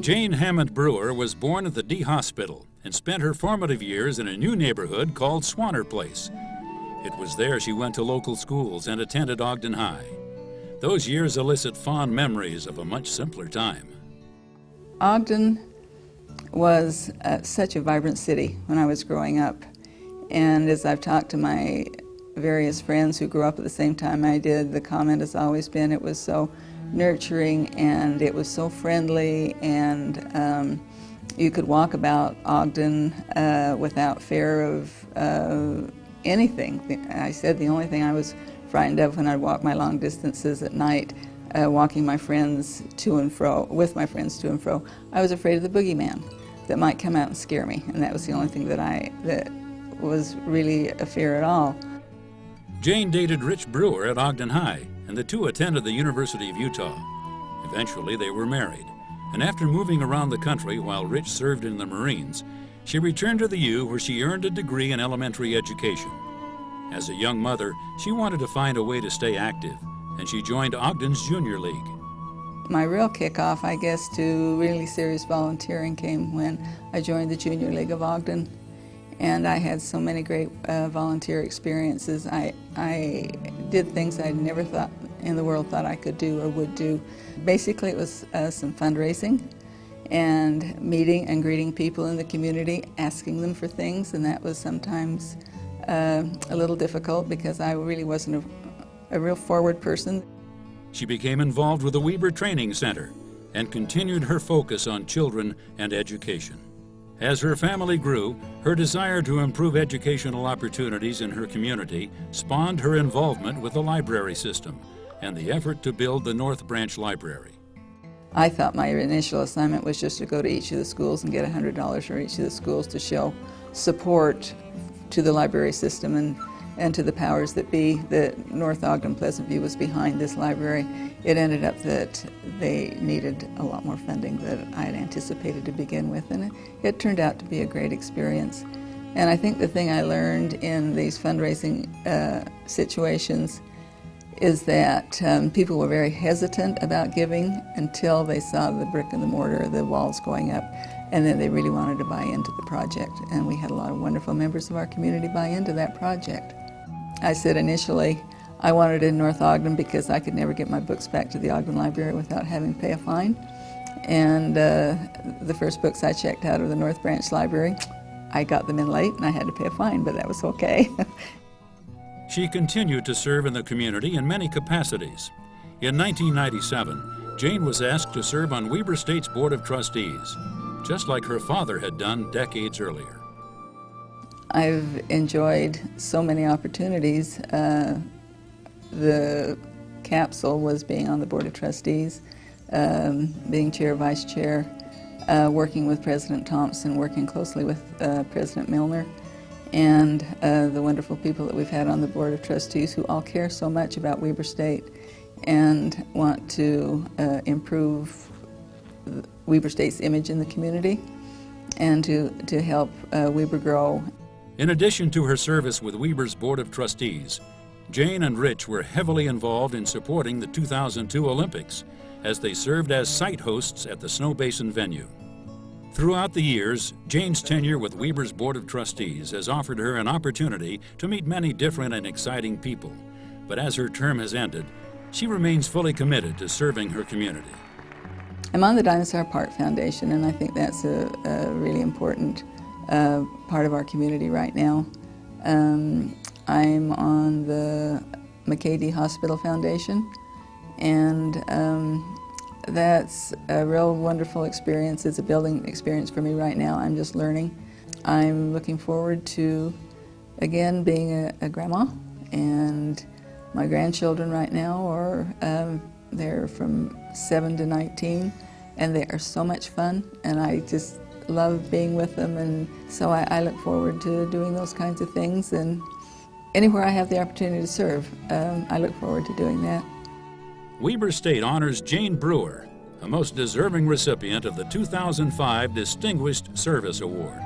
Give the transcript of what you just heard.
Jane Hammond Brewer was born at the D Hospital and spent her formative years in a new neighborhood called Swanner Place. It was there she went to local schools and attended Ogden High. Those years elicit fond memories of a much simpler time. Ogden was such a vibrant city when I was growing up. And as I've talked to my various friends who grew up at the same time I did, the comment has always been it was so nurturing and it was so friendly, and you could walk about Ogden without fear of anything. I said the only thing I was frightened of when I'd walk my long distances at night, walking my friends to and fro, with my friends to and fro, I was afraid of the boogeyman that might come out and scare me, and that was the only thing that was really a fear at all. Jane dated Rich Brewer at Ogden High, and the two attended the University of Utah. Eventually they were married, and after moving around the country while Rich served in the Marines, she returned to the U where she earned a degree in elementary education. As a young mother, she wanted to find a way to stay active, and she joined Ogden's Junior League. My real kickoff, I guess, to really serious volunteering came when I joined the Junior League of Ogden. And I had so many great volunteer experiences. I did things I never thought in the world thought I could do or would do. Basically, it was some fundraising and meeting and greeting people in the community, asking them for things, and that was sometimes a little difficult because I really wasn't a real forward person. She became involved with the Weber Training Center and continued her focus on children and education. As her family grew, her desire to improve educational opportunities in her community spawned her involvement with the library system and the effort to build the North Branch Library. I thought my initial assignment was just to go to each of the schools and get $100 for each of the schools to show support to the library system and to the powers that be that North Ogden Pleasant View was behind this library. It ended up that they needed a lot more funding than I had anticipated to begin with, and it turned out to be a great experience. And I think the thing I learned in these fundraising situations is that people were very hesitant about giving until they saw the brick and the mortar, the walls going up, and then they really wanted to buy into the project. And we had a lot of wonderful members of our community buy into that project. I said initially I wanted it in North Ogden because I could never get my books back to the Ogden Library without having to pay a fine. And the first books I checked out of the North Branch Library, I got them in late and I had to pay a fine, but that was okay. She continued to serve in the community in many capacities. In 1997, Jane was asked to serve on Weber State's Board of Trustees, just like her father had done decades earlier. I've enjoyed so many opportunities. The capsule was being on the Board of Trustees, being chair, vice chair, working with President Thompson, working closely with President Milner, and the wonderful people that we've had on the Board of Trustees who all care so much about Weber State and want to improve Weber State's image in the community and to help Weber grow. In addition to her service with Weber's Board of Trustees, Jane and Rich were heavily involved in supporting the 2002 Olympics as they served as site hosts at the Snow Basin venue. Throughout the years, Jane's tenure with Weber's Board of Trustees has offered her an opportunity to meet many different and exciting people. But as her term has ended, she remains fully committed to serving her community. I'm on the Dinosaur Park Foundation, and I think that's a really important part of our community right now. I'm on the McKay Hospital Foundation, and that's a real wonderful experience. It's a building experience for me right now. I'm just learning. I'm looking forward to, again, being a grandma, and my grandchildren right now are they're from 7 to 19, and they are so much fun, and I just love being with them, and so I look forward to doing those kinds of things, and anywhere I have the opportunity to serve, I look forward to doing that. Weber State honors Jane Brewer, a most deserving recipient of the 2005 Distinguished Service Award.